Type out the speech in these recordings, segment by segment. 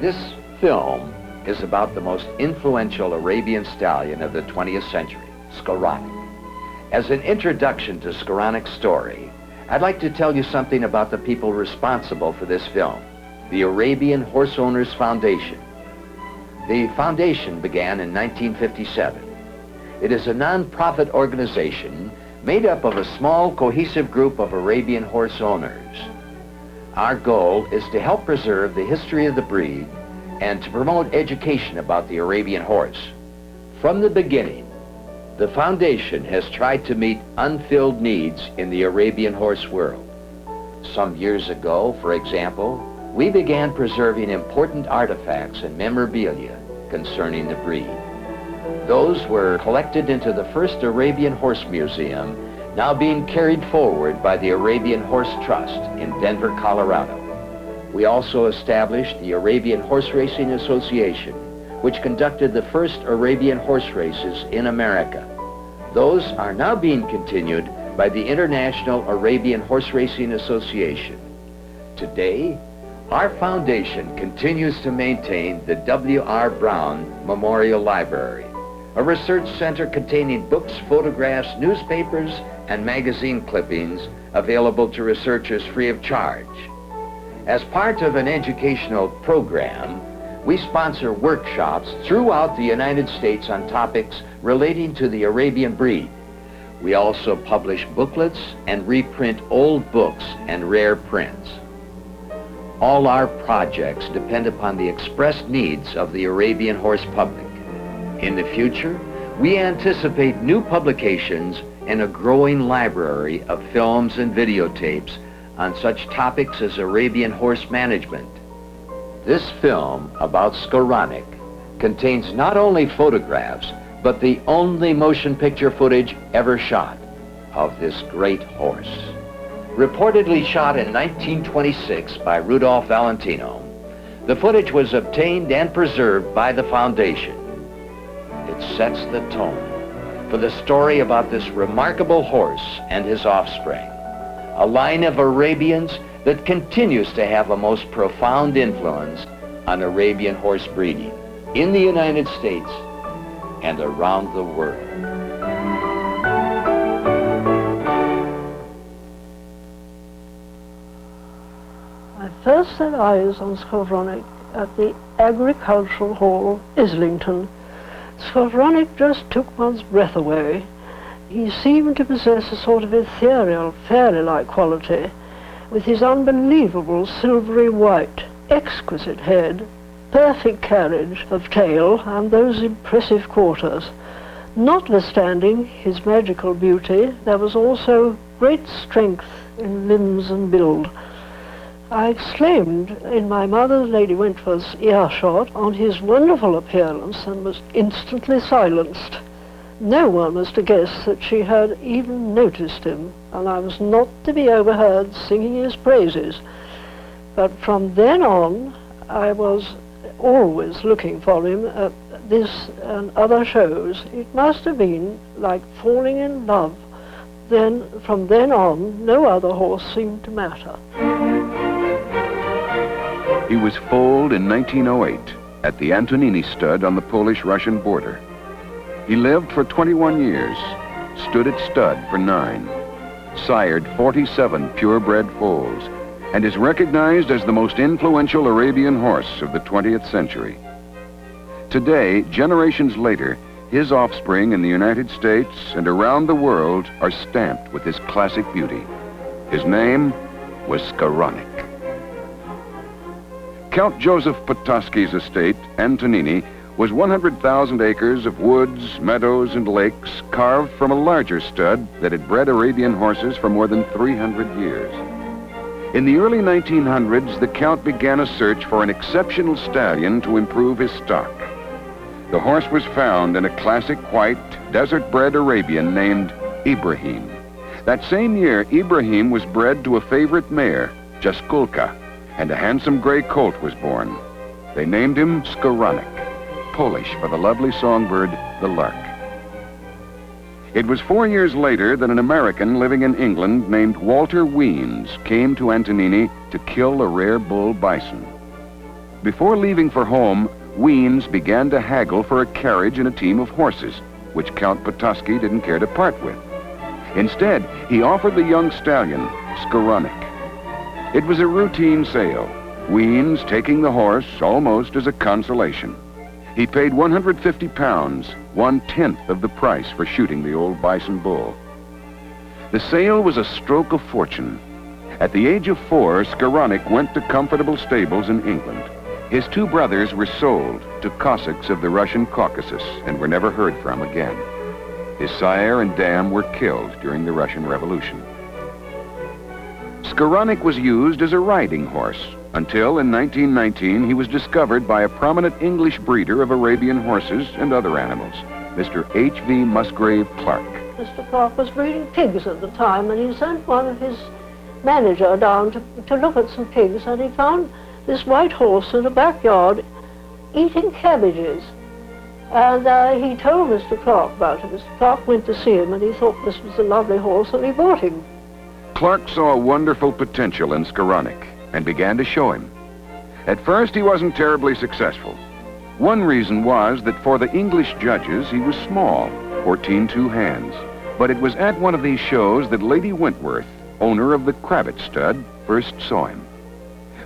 This film is about the most influential Arabian stallion of the 20th century, Skowronek. As an introduction to Skowronek's story, I'd like to tell you something about the people responsible for this film, the Arabian Horse Owners Foundation. The foundation began in 1957. It is a non-profit organization made up of a small, cohesive group of Arabian horse owners. Our goal is to help preserve the history of the breed and to promote education about the Arabian horse. From the beginning, the foundation has tried to meet unfilled needs in the Arabian horse world. Some years ago, for example, we began preserving important artifacts and memorabilia concerning the breed. Those were collected into the first Arabian Horse Museum, now being carried forward by the Arabian Horse Trust in Denver, Colorado. We also established the Arabian Horse Racing Association, which conducted the first Arabian horse races in America. Those are now being continued by the International Arabian Horse Racing Association. Today, our foundation continues to maintain the W.R. Brown Memorial Library, a research center containing books, photographs, newspapers, and magazine clippings available to researchers free of charge. As part of an educational program, we sponsor workshops throughout the United States on topics relating to the Arabian breed. We also publish booklets and reprint old books and rare prints. All our projects depend upon the expressed needs of the Arabian horse public. In the future, we anticipate new publications and a growing library of films and videotapes on such topics as Arabian horse management. This film about Skowronek contains not only photographs, but the only motion picture footage ever shot of this great horse. Reportedly shot in 1926 by Rudolph Valentino, the footage was obtained and preserved by the foundation. It sets the tone for the story about this remarkable horse and his offspring, a line of Arabians that continues to have a most profound influence on Arabian horse breeding in the United States and around the world. I first set eyes on Skowronek at the Agricultural Hall, Islington. Skowronek just took one's breath away. He seemed to possess a sort of ethereal, fairy-like quality, with his unbelievable silvery white, exquisite head, perfect carriage of tail, and those impressive quarters. Notwithstanding his magical beauty, there was also great strength in limbs and build. I exclaimed in my mother, Lady Wentworth's earshot, on his wonderful appearance, and was instantly silenced. No one was to guess that she had even noticed him, and I was not to be overheard singing his praises. But from then on, I was always looking for him at this and other shows. It must have been like falling in love. From then on, no other horse seemed to matter. He was foaled in 1908 at the Antonini stud on the Polish-Russian border. He lived for 21 years, stood at stud for 9, sired 47 purebred foals, and is recognized as the most influential Arabian horse of the 20th century. Today, generations later, his offspring in the United States and around the world are stamped with his classic beauty. His name was Skowronek. Count Joseph Potocki's estate, Antonini, was 100,000 acres of woods, meadows, and lakes carved from a larger stud that had bred Arabian horses for more than 300 years. In the early 1900s, the Count began a search for an exceptional stallion to improve his stock. The horse was found in a classic white, desert-bred Arabian named Ibrahim. That same year, Ibrahim was bred to a favorite mare, Jaskulka, and a handsome gray colt was born. They named him Skowronek, Polish for the lovely songbird, the lark. It was 4 years later that an American living in England named Walter Weems came to Antonini to kill a rare bull bison. Before leaving for home, Wiens began to haggle for a carriage and a team of horses, which Count Potocki didn't care to part with. Instead, he offered the young stallion, Skowronek. It was a routine sale, Wiens taking the horse almost as a consolation. He paid 150 pounds, 1/10 of the price for shooting the old bison bull. The sale was a stroke of fortune. At the age of 4, Skowronek went to comfortable stables in England. His 2 brothers were sold to Cossacks of the Russian Caucasus and were never heard from again. His sire and dam were killed during the Russian Revolution. Skowronek was used as a riding horse until in 1919 he was discovered by a prominent English breeder of Arabian horses and other animals, Mr. H.V. Musgrave Clark. Mr. Clark was breeding pigs at the time, and he sent one of his manager down to look at some pigs, and he found this white horse in the backyard eating cabbages. And he told Mr. Clark about it. Mr. Clark went to see him, and he thought this was a lovely horse, and he bought him. Clark saw wonderful potential in Skowronek and began to show him. At first, he wasn't terribly successful. One reason was that for the English judges, he was small, 14 hands. But it was at one of these shows that Lady Wentworth, owner of the Crabbet stud, first saw him.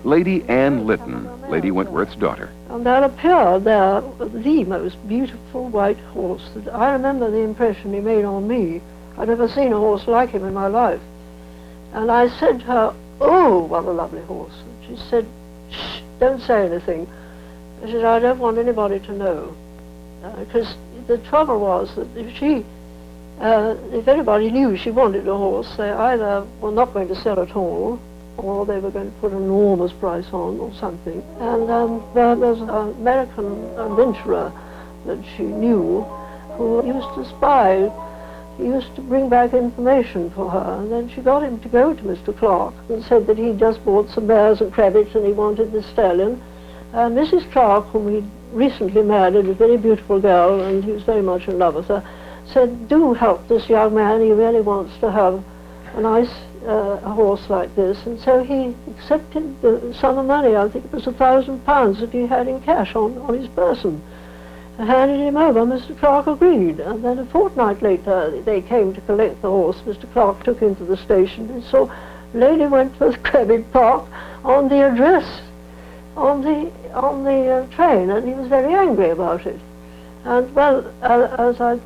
Lady Anne Lytton, Lady Wentworth's daughter. And there appeared there the most beautiful white horse. That I remember the impression he made on me. I'd never seen a horse like him in my life. And I said to her, "Oh, what a lovely horse." And she said, "Shh, don't say anything." I said, "I don't want anybody to know." Because the trouble was that if anybody knew she wanted a horse, they either were not going to sell at all, or they were going to put an enormous price on or something. And there was an American adventurer that she knew who used to spy. He used to bring back information for her, and then she got him to go to Mr. Clark and said that he'd just bought some mares and crabbets and he wanted this stallion. Mrs. Clark, whom he'd recently married, a very beautiful girl, and he was very much in love with her, said, "Do help this young man, he really wants to have a nice a horse like this." And so he accepted the sum of money, I think it was £1,000 that he had in cash on his person, and handed him over. Mr. Clark agreed, and then a fortnight later they came to collect the horse. Mr. Clark took him to the station and saw Lady Wentworth, Crabbet Park, on the address on the train, and he was very angry about it. And well, as I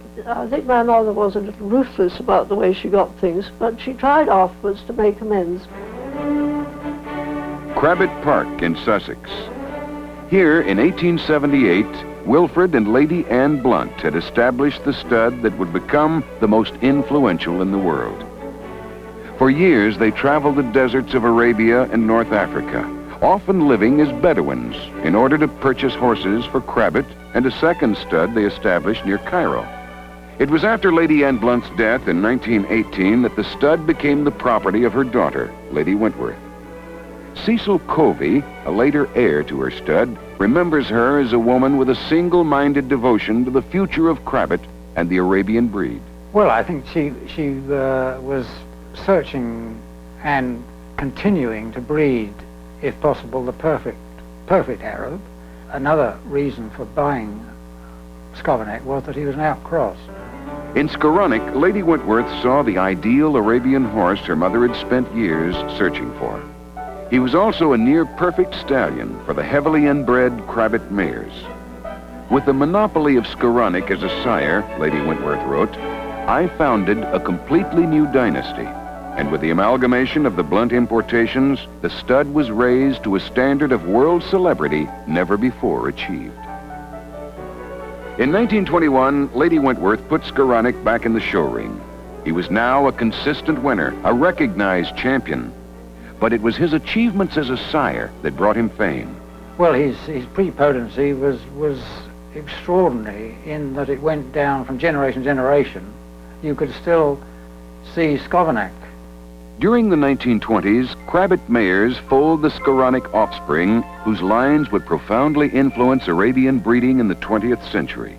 think my mother was a little ruthless about the way she got things, but she tried afterwards to make amends. Crabbet Park in Sussex. Here in 1878, Wilfred and Lady Anne Blunt had established the stud that would become the most influential in the world. For years, they traveled the deserts of Arabia and North Africa, often living as Bedouins in order to purchase horses for Crabbet and a second stud they established near Cairo. It was after Lady Anne Blunt's death in 1918 that the stud became the property of her daughter, Lady Wentworth. Cecil Covey, a later heir to her stud, remembers her as a woman with a single-minded devotion to the future of Crabbet and the Arabian breed. Well, I think she was searching and continuing to breed, if possible, the perfect Arab. Another reason for buying Skowronek was that he was an outcross. In Skowronek, Lady Wentworth saw the ideal Arabian horse her mother had spent years searching for. He was also a near-perfect stallion for the heavily inbred Crabbet mares. With the monopoly of Skowronek as a sire, Lady Wentworth wrote, "I founded a completely new dynasty, and with the amalgamation of the Blunt importations, the stud was raised to a standard of world celebrity never before achieved." In 1921, Lady Wentworth put Skowronek back in the show ring. He was now a consistent winner, a recognized champion. But it was his achievements as a sire that brought him fame. Well, his prepotency was extraordinary in that it went down from generation to generation. You could still see Skowronek. During the 1920s, Crabbet mares foaled the Skowronek offspring, whose lines would profoundly influence Arabian breeding in the 20th century.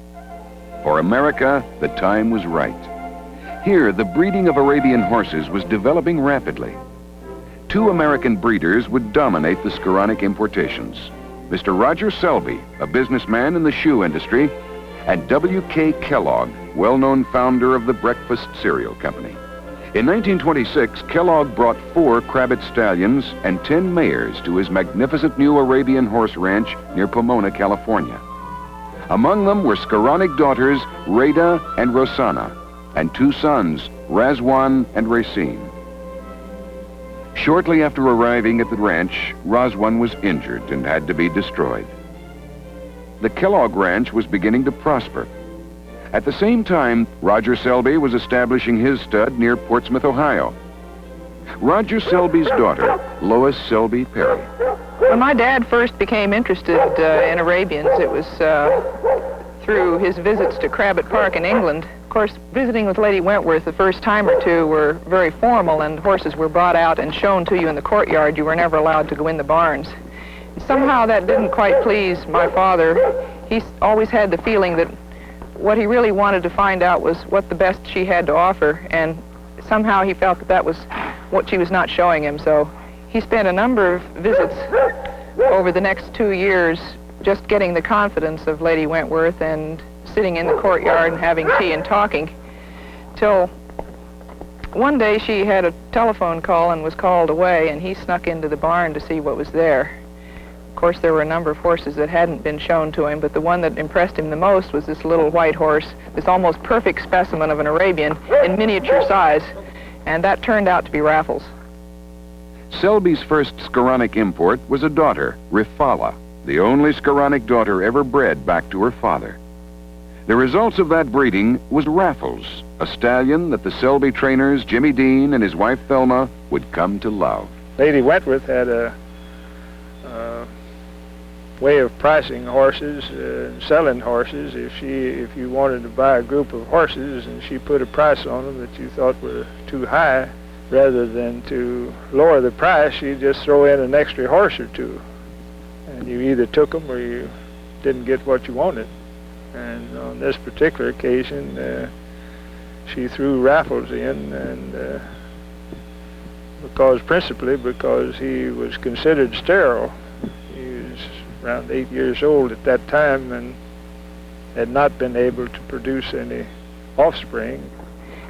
For America, the time was right. Here, the breeding of Arabian horses was developing rapidly. Two American breeders would dominate the Skowronek importations, Mr. Roger Selby, a businessman in the shoe industry, and W.K. Kellogg, well-known founder of the breakfast cereal company. In 1926, Kellogg brought 4 Crabbet stallions and 10 mares to his magnificent new Arabian horse ranch near Pomona, California. Among them were Skowronek daughters Rada and Rosanna, and 2 sons, Razwan and Racine. Shortly after arriving at the ranch, Razwan was injured and had to be destroyed. The Kellogg Ranch was beginning to prosper. At the same time, Roger Selby was establishing his stud near Portsmouth, Ohio. Roger Selby's daughter, Lois Selby Perry. When my dad first became interested in Arabians, it was through his visits to Crabbet Park in England. Of course, visiting with Lady Wentworth the first time or two were very formal, and horses were brought out and shown to you in the courtyard. You were never allowed to go in the barns. Somehow that didn't quite please my father. He always had the feeling that what he really wanted to find out was what the best she had to offer, and somehow he felt that that was what she was not showing him. So he spent a number of visits over the next 2 years just getting the confidence of Lady Wentworth and sitting in the courtyard and having tea and talking, till one day she had a telephone call and was called away, and he snuck into the barn to see what was there. Of course, there were a number of horses that hadn't been shown to him, but the one that impressed him the most was this little white horse, this almost perfect specimen of an Arabian in miniature size, and that turned out to be Raffles. Selby's first Skowronek import was a daughter, Rifala, the only Skowronek daughter ever bred back to her father. The results of that breeding was Raffles, a stallion that the Selby trainers, Jimmy Dean and his wife Thelma, would come to love. Lady Wentworth had a way of pricing horses and selling horses. If you wanted to buy a group of horses and she put a price on them that you thought were too high, rather than to lower the price, she'd just throw in an extra horse or two, and you either took them or you didn't get what you wanted. And on this particular occasion, she threw Raffles in, and principally because he was considered sterile. He was around 8 years old at that time and had not been able to produce any offspring.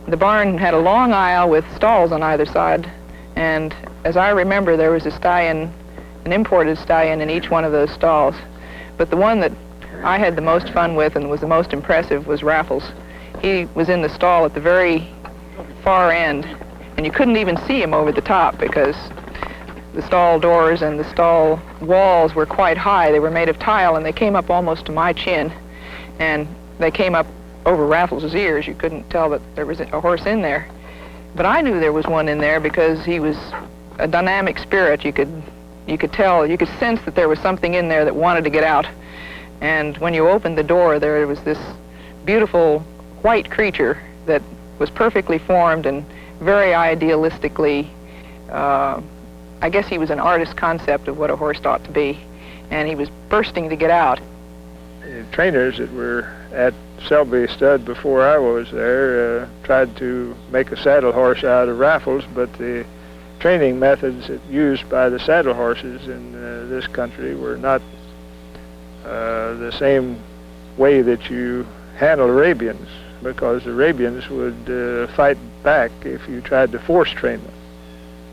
The barn had a long aisle with stalls on either side, and as I remember, there was a stallion, an imported stallion in each one of those stalls. But the one that I had the most fun with and was the most impressive was Raffles. He was in the stall at the very far end, and you couldn't even see him over the top because the stall doors and the stall walls were quite high. They were made of tile, and they came up almost to my chin, and they came up over Raffles' ears. You couldn't tell that there was a horse in there. But I knew there was one in there because he was a dynamic spirit. You could tell, you could sense that there was something in there that wanted to get out. And when you opened the door, there was this beautiful white creature that was perfectly formed and very idealistically, I guess he was an artist's concept of what a horse ought to be, and he was bursting to get out. The trainers that were at Selby Stud before I was there tried to make a saddle horse out of Raffles, but the training methods used by the saddle horses in this country were not the same way that you handle Arabians, because Arabians would fight back if you tried to force train them.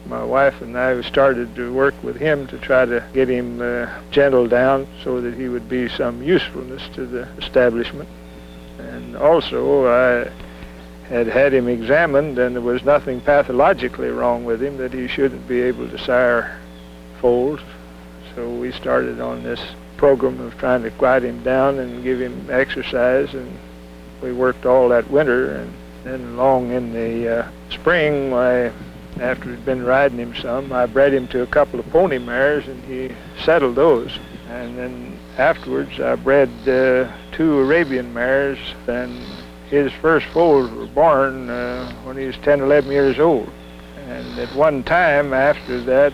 My wife and I started to work with him to try to get him gentled down so that he would be some usefulness to the establishment. And also I had him examined, and there was nothing pathologically wrong with him that he shouldn't be able to sire foals. So we started on this program of trying to quiet him down and give him exercise, and we worked all that winter. And then along in the spring, after he'd been riding him some, I bred him to a couple of pony mares, and he settled those. And then afterwards I bred 2 Arabian mares, and his first foals were born when he was 10, 11 years old. And at one time after that,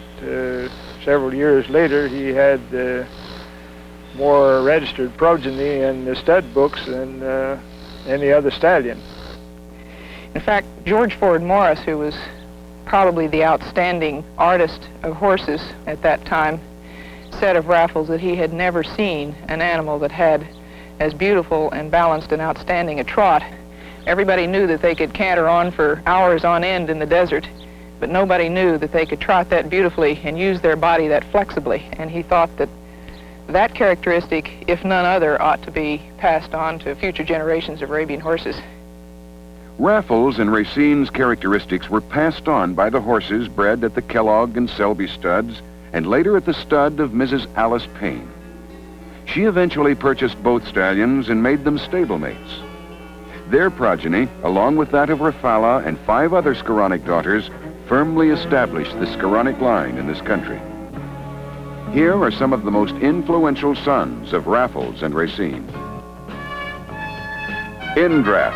several years later, he had more registered progeny in the stud books than any other stallion. In fact, George Ford Morris, who was probably the outstanding artist of horses at that time, said of Raffles that he had never seen an animal that had as beautiful and balanced and outstanding a trot. Everybody knew that they could canter on for hours on end in the desert, but nobody knew that they could trot that beautifully and use their body that flexibly. And he thought that that characteristic, if none other, ought to be passed on to future generations of Arabian horses. Raffles and Racine's characteristics were passed on by the horses bred at the Kellogg and Selby studs, and later at the stud of Mrs. Alice Payne. She eventually purchased both stallions and made them stablemates. Their progeny, along with that of Rafala and 5 other Skowronek daughters, firmly established the Skowronek line in this country. Here are some of the most influential sons of Raffles and Racine. Indraf,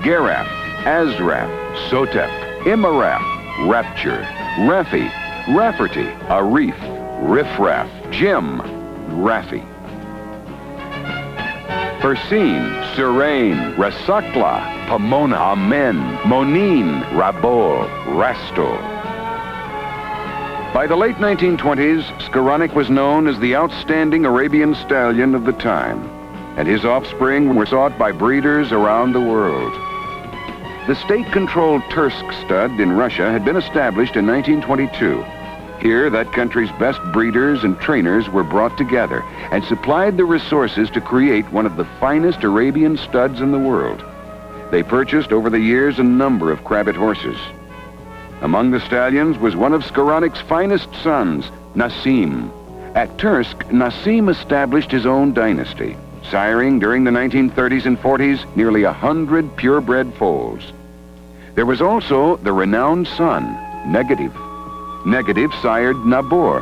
Garaf, Azraf, Sotep, Imaraf, Rapture, Raffi, Rafferty, Arif, Riffraff, Jim, Raffi. Persine, Surain, Rasakla, Pomona, Amen, Monin, Rabol, Rastol. By the late 1920s, Skowronek was known as the outstanding Arabian stallion of the time, and his offspring were sought by breeders around the world. The state-controlled Tursk stud in Russia had been established in 1922. Here, that country's best breeders and trainers were brought together and supplied the resources to create one of the finest Arabian studs in the world. They purchased over the years a number of Crabbet horses. Among the stallions was one of Skowronek's finest sons, Nassim. At Tursk, Nassim established his own dynasty, siring during the 1930s and 40s nearly 100 purebred foals. There was also the renowned son, Negative. Negative sired Nabor,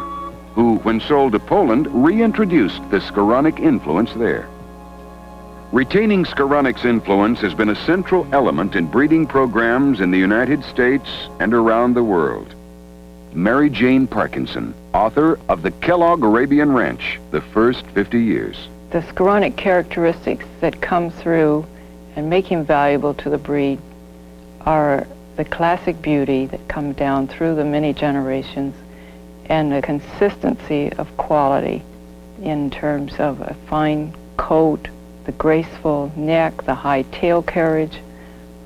who, when sold to Poland, reintroduced the Skowronek influence there. Retaining Skowronek's influence has been a central element in breeding programs in the United States and around the world. Mary Jane Parkinson, author of The Kellogg Arabian Ranch, the first 50 years. The Skowronek characteristics that come through and make him valuable to the breed are the classic beauty that come down through the many generations and the consistency of quality in terms of a fine coat, the graceful neck, the high tail carriage,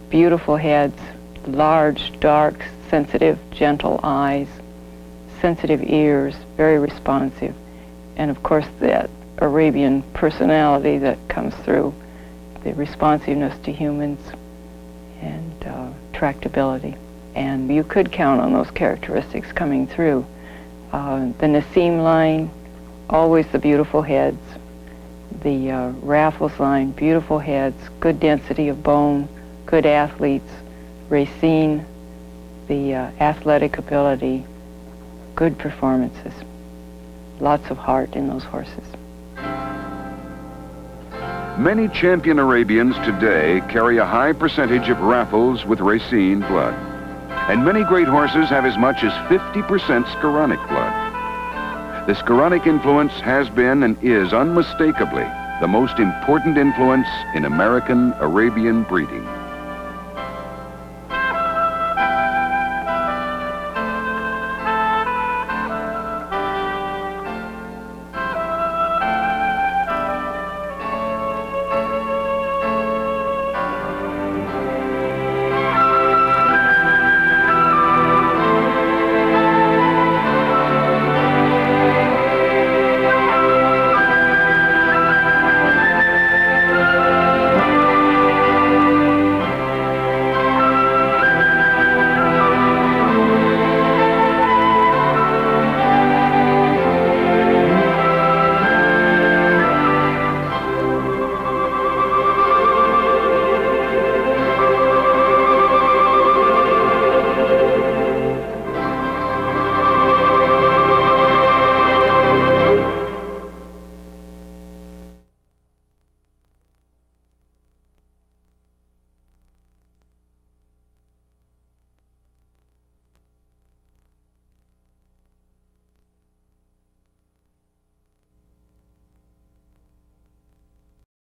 beautiful heads, large, dark, sensitive, gentle eyes, sensitive ears, very responsive, and of course that Arabian personality that comes through, the responsiveness to humans and tractability. And you could count on those characteristics coming through. The Nassim line, always the beautiful heads. The Raffles line, beautiful heads, good density of bone, good athletes. Racine, the athletic ability, good performances. Lots of heart in those horses. Many champion Arabians today carry a high percentage of Raffles with Racine blood. And many great horses have as much as 50% Skowronek blood. The Skowronek influence has been and is unmistakably the most important influence in American Arabian breeding.